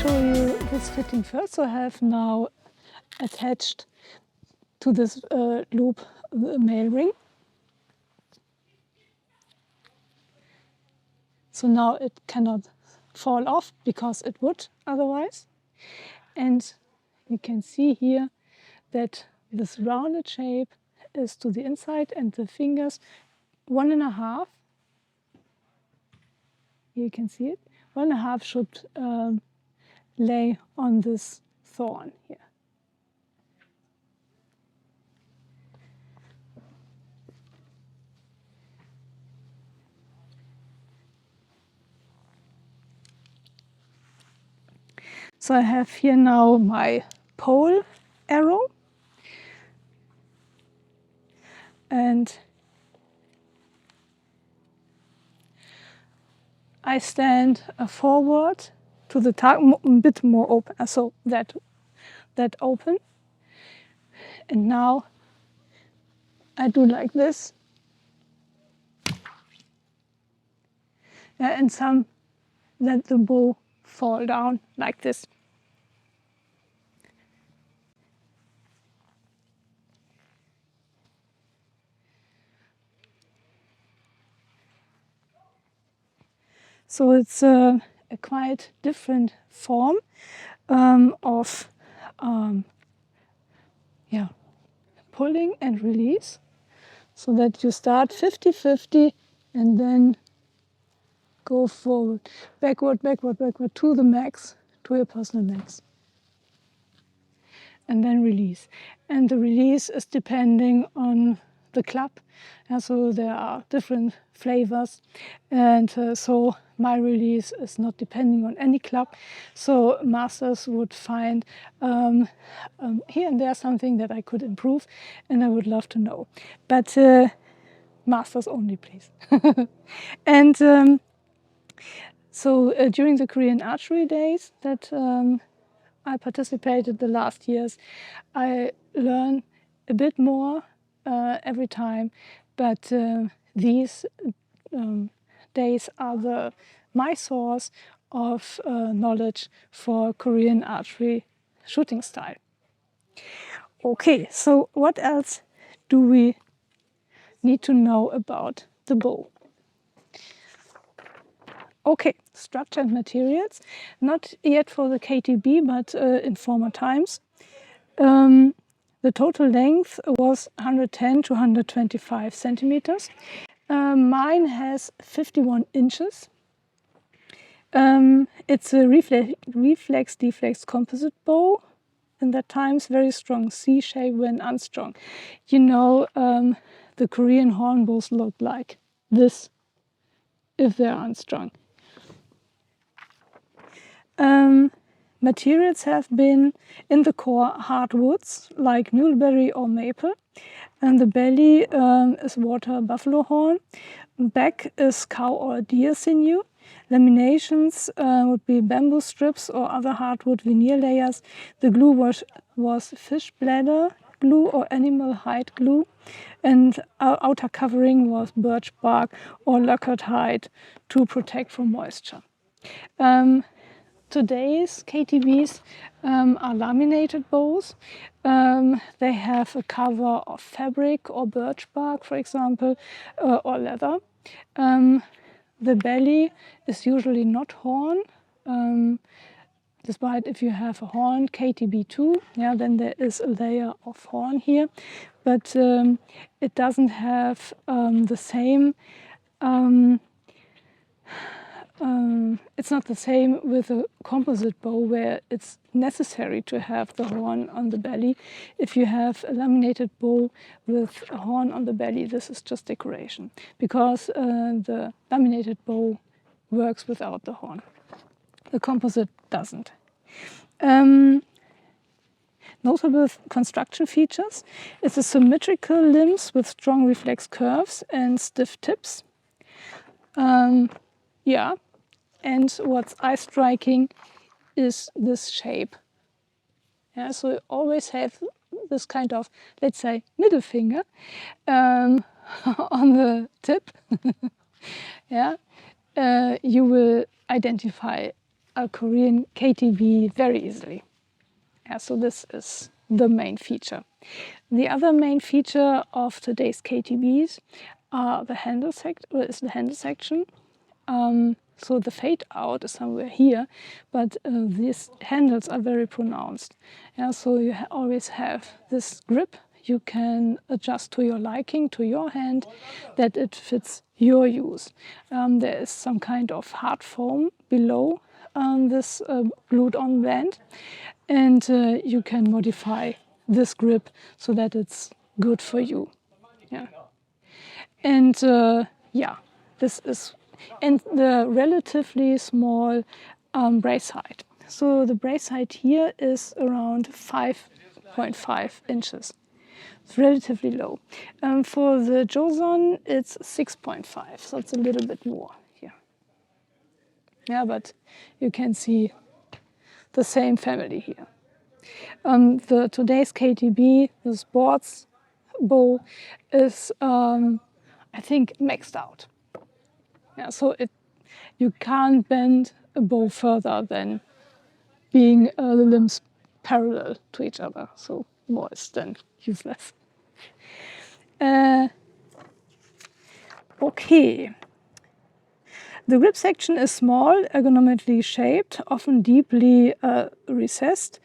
show you this fitting first. So I have now attached to this loop the male ring. So now it cannot fall off because it would otherwise. And you can see here that this rounded shape is to the inside and the fingers 1.5. You can see it. 1.5 should lay on this thorn here. So I have here now my pole arrow, and I stand forward to the target, a bit more open, so that open. And now I do like this. And some let the bow fall down like this. So it's a quite different form of pulling and release, so that you start 50-50 and then go forward, backward, backward, backward to the max, to your personal max. And then release. And the release is depending on the club. And so there are different flavors. And so my release is not depending on any club. So masters would find here and there something that I could improve, and I would love to know. But masters only, please. And so during the Korean archery days that I participated the last years, I learn a bit more every time, but these days are my source of knowledge for Korean archery shooting style. Okay, so what else do we need to know about the bow? Okay, structure and materials, not yet for the KTB, but in former times. The total length was 110 to 125 centimeters. Mine has 51 inches. It's a reflex-deflex composite bow. In that times, very strong C shape when unstrung. You know, the Korean horn bows look like this if they're unstrung. Materials have been in the core hardwoods like mulberry or maple, and the belly is water buffalo horn. Back is cow or deer sinew. Laminations would be bamboo strips or other hardwood veneer layers. The glue was fish bladder glue or animal hide glue, and our outer covering was birch bark or lacquered hide to protect from moisture. Today's KTBs are laminated bows. They have a cover of fabric or birch bark, for example, or leather. The belly is usually not horn, despite if you have a horn KTB2, then there is a layer of horn here, but it doesn't have the same. It's not the same with a composite bow where it's necessary to have the horn on the belly. If you have a laminated bow with a horn on the belly, this is just decoration, because the laminated bow works without the horn. The composite doesn't. Notable construction features: it's a symmetrical limbs with strong reflex curves and stiff tips. And what's eye-striking is this shape. So you always have this kind of, let's say, middle finger on the tip. You will identify a Korean KTB very easily. Yeah, so this is the main feature. The other main feature of today's KTBs are the handle section. So the fade out is somewhere here, but these handles are very pronounced. Yeah, so you always have this grip. You can adjust to your liking, to your hand, that it fits your use. There is some kind of hard foam below this glued-on band, and you can modify this grip so that it's good for you. Yeah. And yeah, this is, and the relatively small brace height. So the brace height here is around 5.5 inches. It's relatively low. For the Joseon, it's 6.5, so it's a little bit more here. Yeah, but you can see the same family here. The today's KTB, the sports bow, is I think maxed out. Yeah, so you can't bend a bow further than being the limbs parallel to each other. So more is then useless. Okay. The grip section is small, ergonomically shaped, often deeply recessed,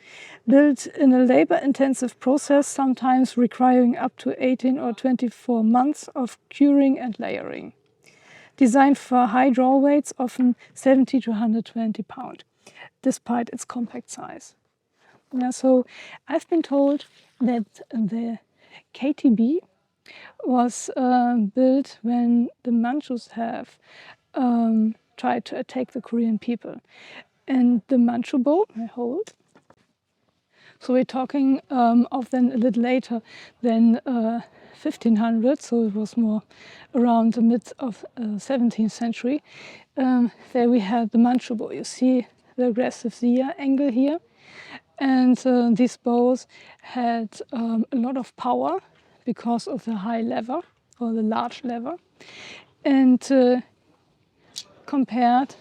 built in a labor-intensive process, sometimes requiring up to 18 or 24 months of curing and layering. Designed for high draw weights, often 70 to 120 pounds, despite its compact size. Yeah, so I've been told that the KTB was built when the Manchus have tried to attack the Korean people. And the Manchu bow, I hold. So we're talking of then a little later than 1500, so it was more around the mid of 17th century. There we had the Manchu bow. You see the aggressive Zia angle here. And these bows had a lot of power because of the high lever, or the large lever. And compared,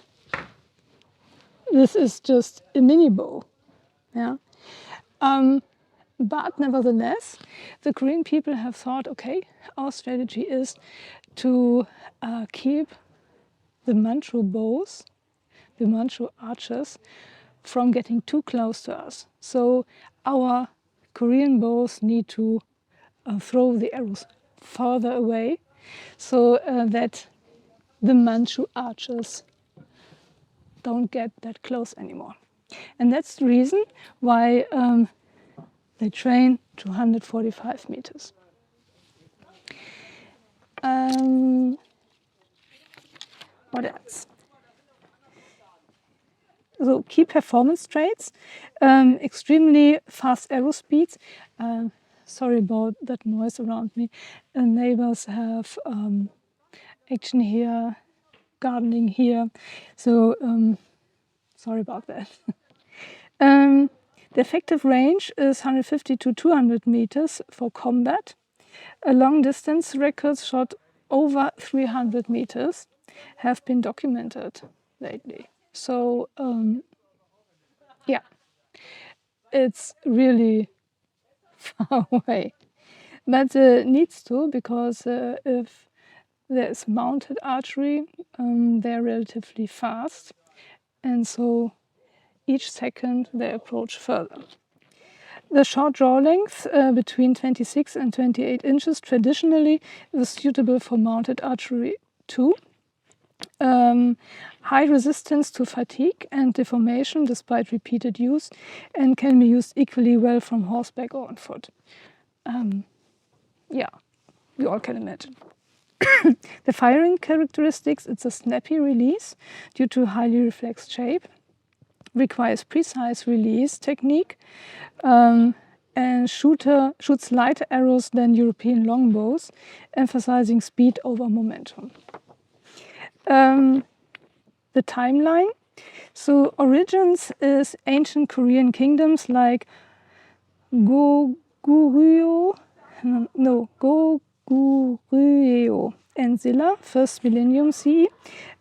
this is just a mini bow. Yeah. But nevertheless, the Korean people have thought, okay, our strategy is to keep the Manchu bows, the Manchu archers, from getting too close to us. So our Korean bows need to throw the arrows farther away so that the Manchu archers don't get that close anymore. And that's the reason why they train to 145 meters. What else? So key performance traits, extremely fast arrow speeds. Sorry about that noise around me. Neighbors have action here, gardening here. So sorry about that. The effective range is 150 to 200 meters for combat. A long distance records shot over 300 meters have been documented lately. So yeah, it's really far away. But needs to, because if there's mounted archery, they're relatively fast. And so each second they approach further. The short draw length between 26 and 28 inches traditionally is suitable for mounted archery too. High resistance to fatigue and deformation despite repeated use, and can be used equally well from horseback or on foot. Yeah, we all can imagine. The firing characteristics, it's a snappy release due to highly reflexed shape, requires precise release technique, and shoots lighter arrows than European longbows, emphasizing speed over momentum. The timeline. So origins is ancient Korean kingdoms like Goguryeo and Silla, first millennium CE,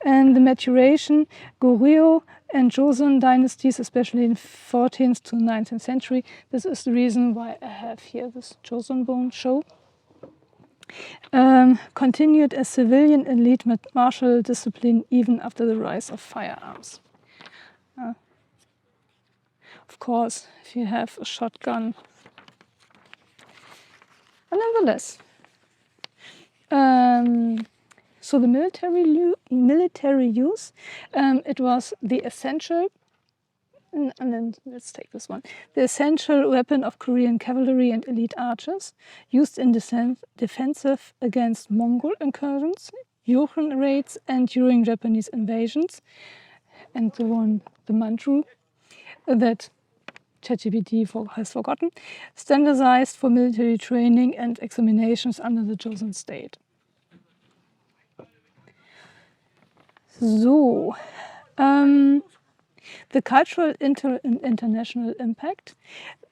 and the maturation Goryeo and Joseon dynasties, especially in 14th to 19th century. This is the reason why I have here this Joseon bone show. Continued as civilian elite martial discipline even after the rise of firearms. Of course, if you have a shotgun. But nevertheless, so the military use, it was the essential, and then let's take this one, the essential weapon of Korean cavalry and elite archers, used in defensive against Mongol incursions, Jochen raids, and during Japanese invasions, and the one, the Manchu, that ChatGPT has forgotten, standardized for military training and examinations under the Joseon state. So, the cultural international impact,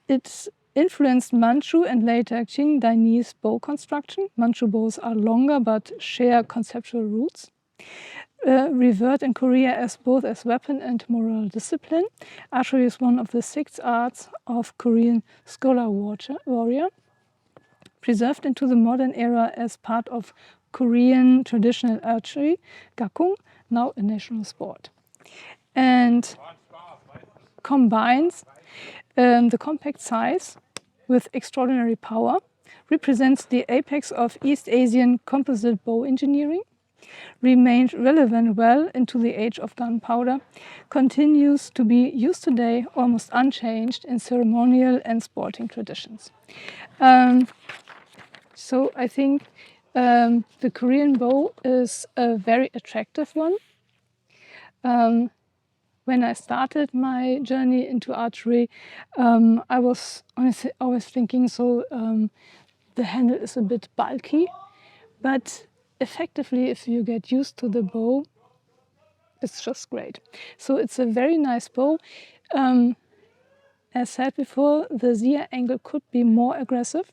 it's influenced Manchu and later Qing Chinese bow construction. Manchu bows are longer but share conceptual roots. Revered in Korea as both as weapon and moral discipline. Archery is one of the 6 arts of Korean scholar warrior, preserved into the modern era as part of Korean traditional archery, gakgung, now a national sport. And combines the compact size with extraordinary power, represents the apex of East Asian composite bow engineering, remained relevant well into the age of gunpowder, continues to be used today almost unchanged in ceremonial and sporting traditions. So I think the Korean bow is a very attractive one. When I started my journey into archery, I was honestly always thinking, so the handle is a bit bulky, but effectively, if you get used to the bow, it's just great. So it's a very nice bow. As said before, the Zia angle could be more aggressive,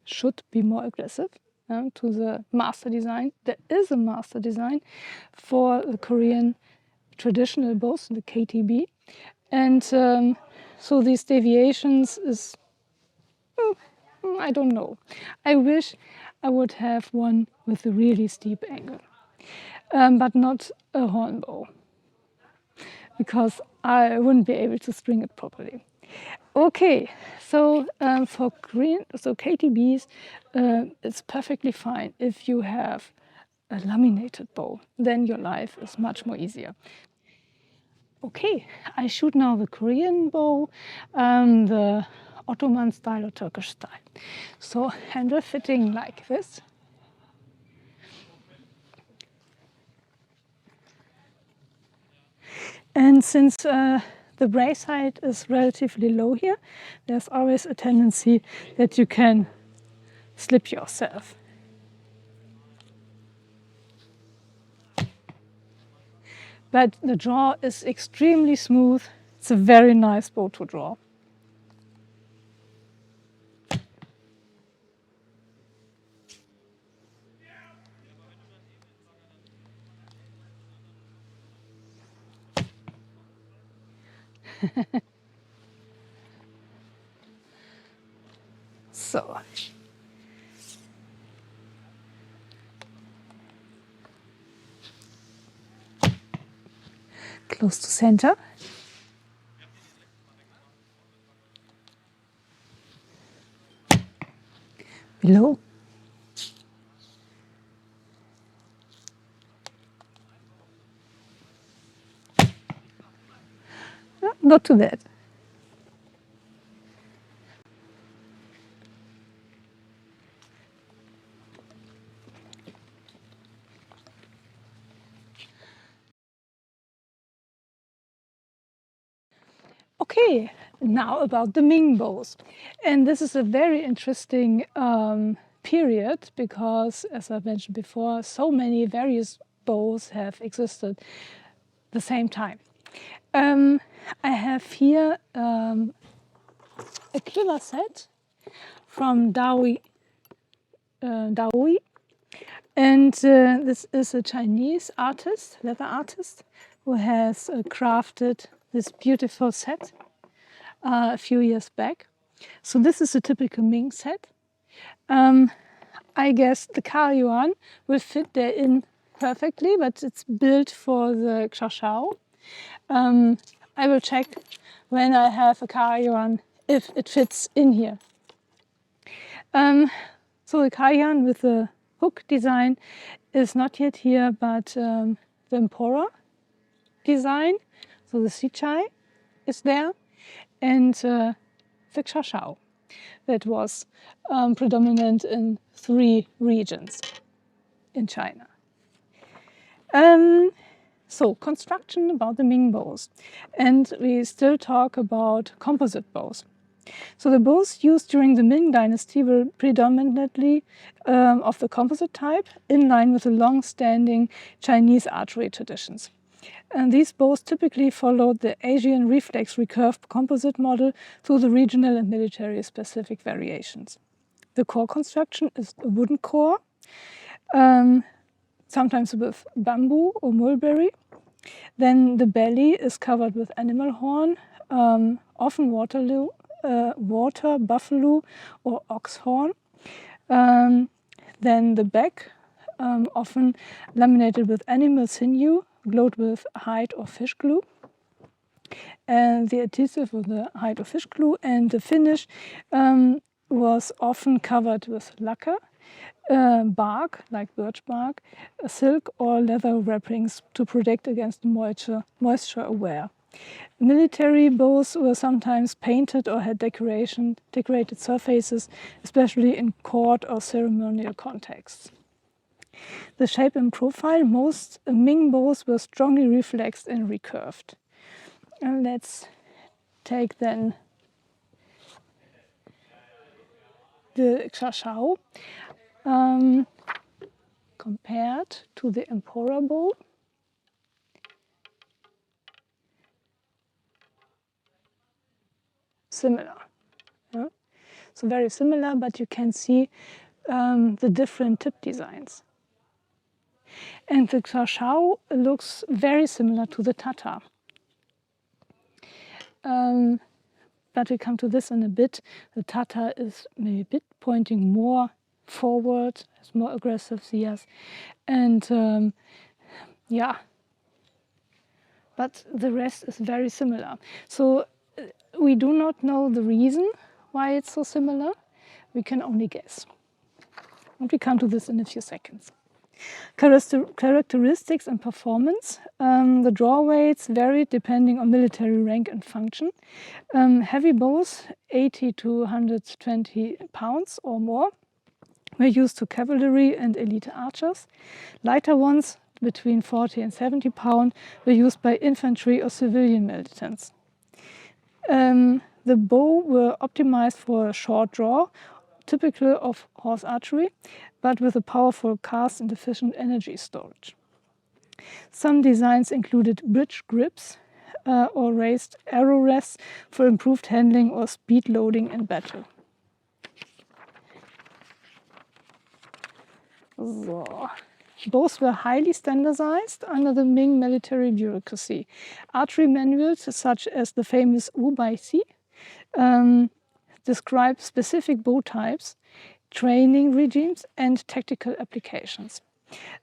should be more aggressive to the master design. There is a master design for the Korean traditional bows, the KTB. And so these deviations is, I don't know. I wish I would have one with a really steep angle, but not a horn bow, because I wouldn't be able to string it properly. Okay, so for Korean, so KTBs, it's perfectly fine if you have a laminated bow, then your life is much more easier. Okay, I shoot now the Korean bow, the Ottoman style or Turkish style. So handle fitting like this. And since the brace height is relatively low here, there's always a tendency that you can slip yourself. But the draw is extremely smooth. It's a very nice bow to draw. So. Close to center. Below. Not too bad. Okay, now about the Ming bows. And this is a very interesting period because, as I mentioned before, so many various bows have existed the same time. I have here a killer set from Daoi, and this is a Chinese artist, leather artist, who has crafted this beautiful set a few years back. So this is a typical Ming set. I guess the Karyuan will fit there in perfectly, but it's built for the xiaoxiao. I will check when I have a Karyuan if it fits in here. So the Karyuan with the hook design is not yet here, but the Emperor design, so the Sichai is there, and the xiaoxiao that was predominant in 3 regions in China. So construction about the Ming bows, and we still talk about composite bows. So the bows used during the Ming dynasty were predominantly of the composite type, in line with the long-standing Chinese archery traditions. And these bows typically followed the Asian reflex recurve composite model through the regional and military-specific variations. The core construction is a wooden core, sometimes with bamboo or mulberry. Then the belly is covered with animal horn, often water buffalo or ox horn. Then the back, often laminated with animal sinew, glued with hide or fish glue. And the adhesive with the hide or fish glue, and the finish was often covered with lacquer, bark, like birch bark, silk or leather wrappings to protect against moisture aware. Military bows were sometimes painted or had decorated surfaces, especially in court or ceremonial contexts. The shape and profile, most Ming bows were strongly reflexed and recurved. And let's take then the xiaoxiao compared to the Emperor bow. Similar. Yeah? So very similar, but you can see the different tip designs. And the xiaoxiao looks very similar to the Tatar. But we come to this in a bit. The Tatar is maybe a bit pointing more forward, has more aggressive ziyas. And yeah, but the rest is very similar. So we do not know the reason why it's so similar. We can only guess. And we come to this in a few seconds. Characteristics and performance. The draw weights varied depending on military rank and function. Heavy bows, 80 to 120 pounds or more, were used to cavalry and elite archers. Lighter ones, between 40 and 70 pounds, were used by infantry or civilian militants. The bow were optimized for a short draw, typical of horse archery, but with a powerful cast and efficient energy storage. Some designs included bridge grips or raised arrow rests for improved handling or speed loading in battle. So. Both were highly standardized under the Ming military bureaucracy. Archery manuals, such as the famous Wu Bai Si, describe specific bow types, training regimes, and tactical applications.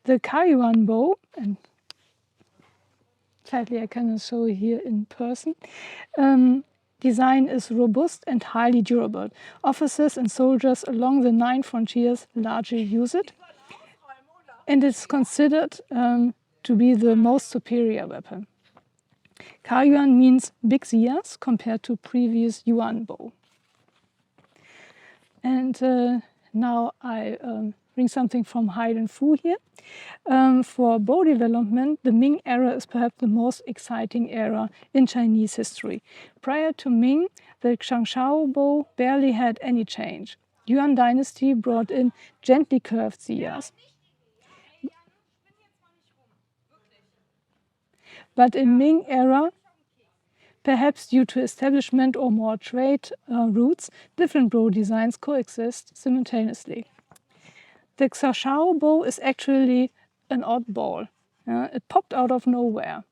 The Karyuan bow, and sadly I cannot show here in person, design is robust and highly durable. Officers and soldiers along the 9 frontiers largely use it, and it's considered to be the most superior weapon. Karyuan means big ziyas compared to previous Yuan bow. And now I bring something from Haydn Fu here. For bow development, the Ming era is perhaps the most exciting era in Chinese history. Prior to Ming, the xiaoxiao bow barely had any change. Yuan dynasty brought in gently curved ziyas. But in Ming era, perhaps due to establishment or more trade routes, different bow designs coexist simultaneously. The xiaoxiao bow is actually an oddball. It popped out of nowhere.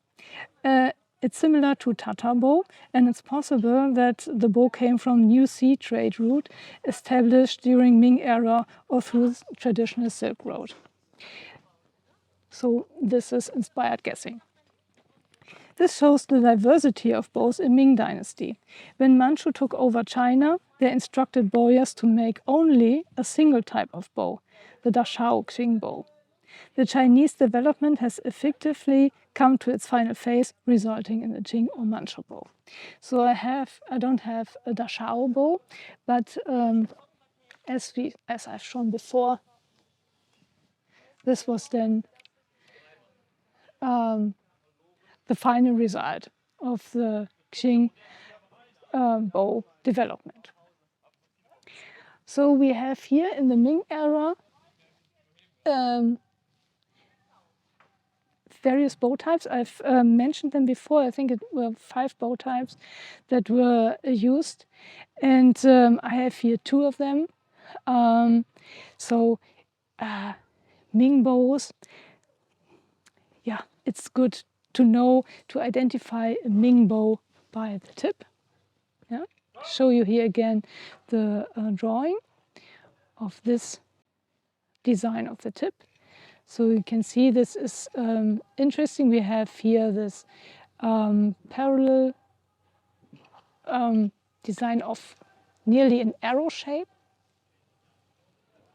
It's similar to Tatar bow, and it's possible that the bow came from new sea trade route established during Ming era or through traditional Silk Road. So this is inspired guessing. This shows the diversity of bows in Ming Dynasty. When Manchu took over China, they instructed bowyers to make only a single type of bow, the Dashao Qing bow. The Chinese development has effectively come to its final phase, resulting in the Qing or Manchu bow. So I don't have a Dashao bow, but as I've shown before, this was then the final result of the Qing bow development. So we have here in the Ming era various bow types. I've mentioned them before. I think it were 5 bow types that were used, and I have here 2 of them. Ming bows. Yeah, it's good to know to identify a Ming bow by the tip. Yeah, show you here again the drawing of this design of the tip. So you can see this is interesting. We have here this parallel design of nearly an arrow shape.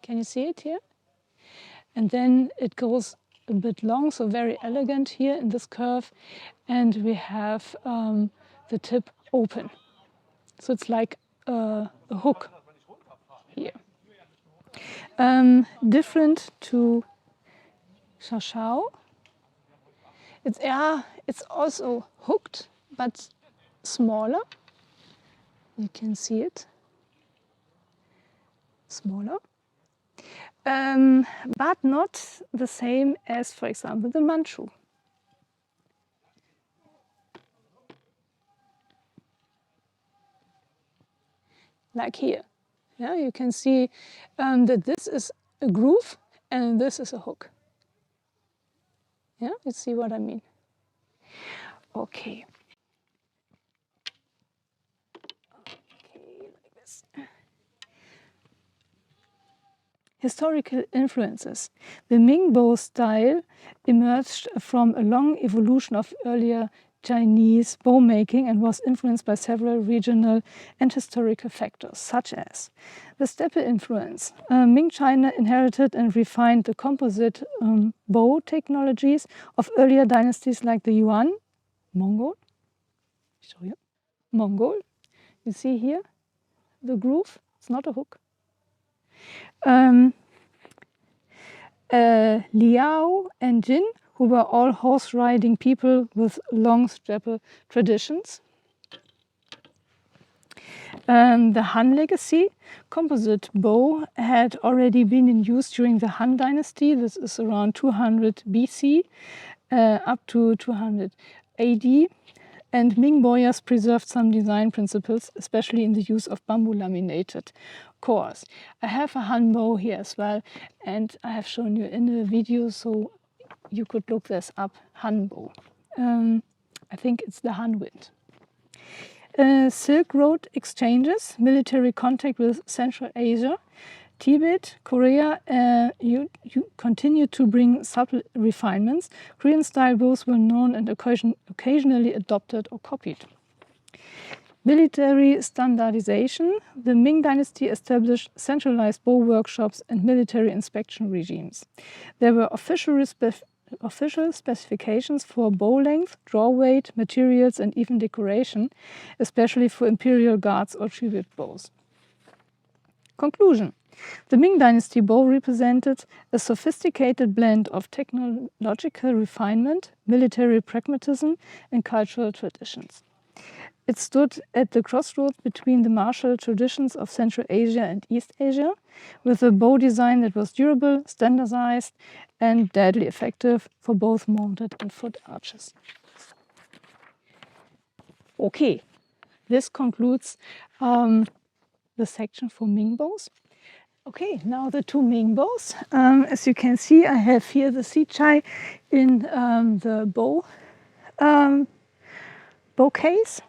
Can you see it here? And then it goes a bit long, so very elegant here in this curve. And we have the tip open. So it's like a hook here. Different to Shashao. It's also hooked, but smaller. You can see it. Smaller. But not the same as, for example, the Manchu. Like here. Yeah, you can see that this is a groove and this is a hook. Yeah, you see what I mean? Okay. Like this. Historical influences. The Ming bow style emerged from a long evolution of earlier Chinese bow making and was influenced by several regional and historical factors, such as the steppe influence. Ming China inherited and refined the composite bow technologies of earlier dynasties like the Yuan, Mongol. Show you. Mongol. You see here the groove. It's not a hook. Liao and Jin, who were all horse-riding people with long steppe traditions. The Han legacy, composite bow, had already been in use during the Han dynasty. This is around 200 BC up to 200 AD. And Ming bowyers preserved some design principles, especially in the use of bamboo laminated cores. I have a Han bow here as well, and I have shown you in the video, so you could look this up, Han bow. I think it's the Han Wind. Silk Road exchanges, military contact with Central Asia, Tibet, Korea, you continue to bring subtle refinements. Korean style bows were known and occasionally adopted or copied. Military standardization. The Ming dynasty established centralized bow workshops and military inspection regimes. There were official specifications for bow length, draw weight, materials, and even decoration, especially for imperial guards or tribute bows. Conclusion. The Ming dynasty bow represented a sophisticated blend of technological refinement, military pragmatism, and cultural traditions. It stood at the crossroads between the martial traditions of Central Asia and East Asia, with a bow design that was durable, standardized, and deadly effective for both mounted and foot archers. Okay, this concludes the section for Ming bows. Okay, now the 2 Ming bows. As you can see, I have here the Sichai in the bow bow case.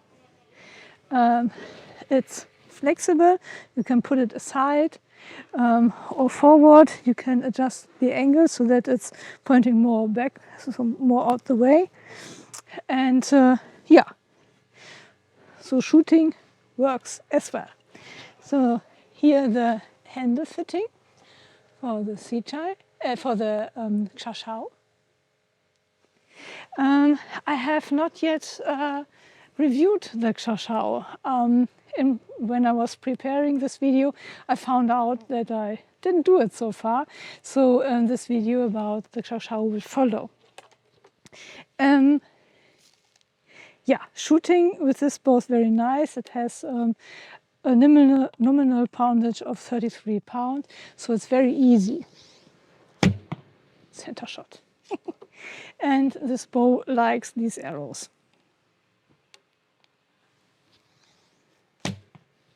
It's flexible, you can put it aside or forward. You can adjust the angle so that it's pointing more back, so more out the way. And yeah, so shooting works as well. So here the handle fitting for the Sichai, for the Chashao. I have not yet reviewed the Chashao. When I was preparing this video, I found out that I didn't do it so far. So this video about the Chashao will follow. Yeah, shooting with this bow is very nice. It has a nominal poundage of 33 pounds, so it's very easy. Center shot. And this bow likes these arrows.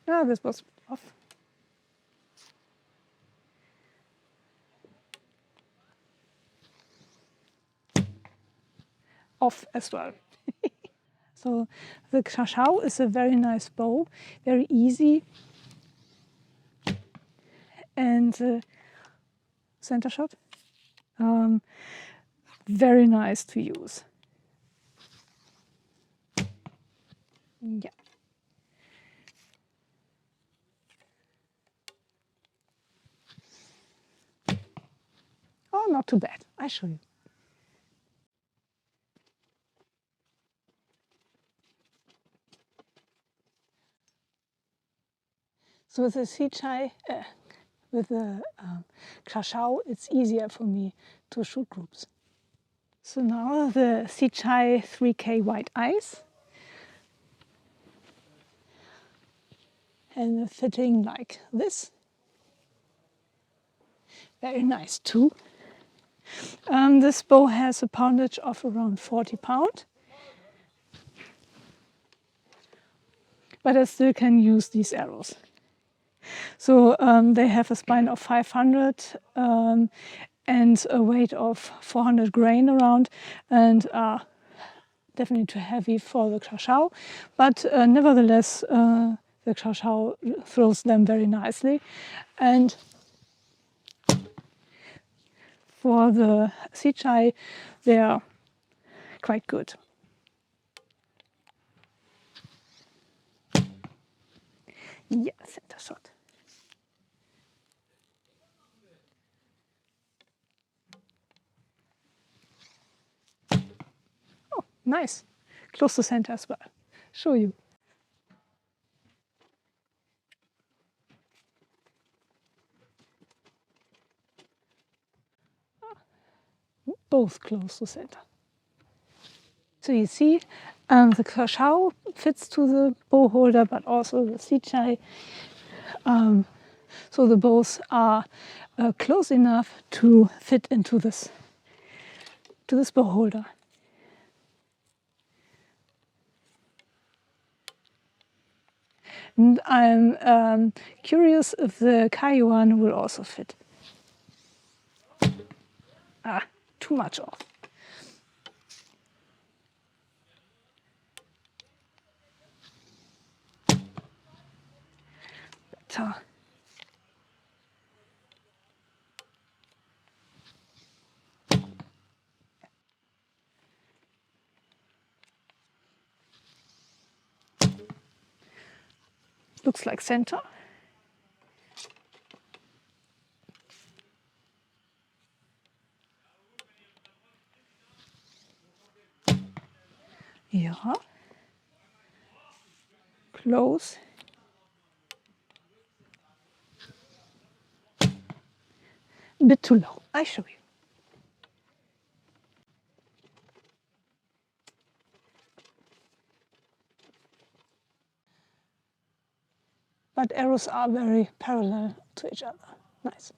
Ah, this was off. Off as well. So the Chashao is a very nice bow, very easy. And center shot, very nice to use. Yeah. Oh, not too bad. I show you. So with the Sichai, with the Chashao, it's easier for me to shoot groups. So now the Sichai 3K white eyes. And the fitting like this. Very nice too. This bow has a poundage of around 40 pounds. But I still can use these arrows. So they have a spine of 500 and a weight of 400 grain around, and are definitely too heavy for the Chashao. But nevertheless, the Chashao throws them very nicely. And for the Sichai, they are quite good. Yeah, center shot. Oh, nice. Close to center as well. Show you. Both close to center. So you see, the Chashao fits to the bow holder, but also the Sichai. So the bows are close enough to fit into this bow holder. And I'm curious if the Kaiwan will also fit. Ah, too much off. Better. Looks like center. Yeah. Close. A bit too low. I show you. But arrows are very parallel to each other. Nice.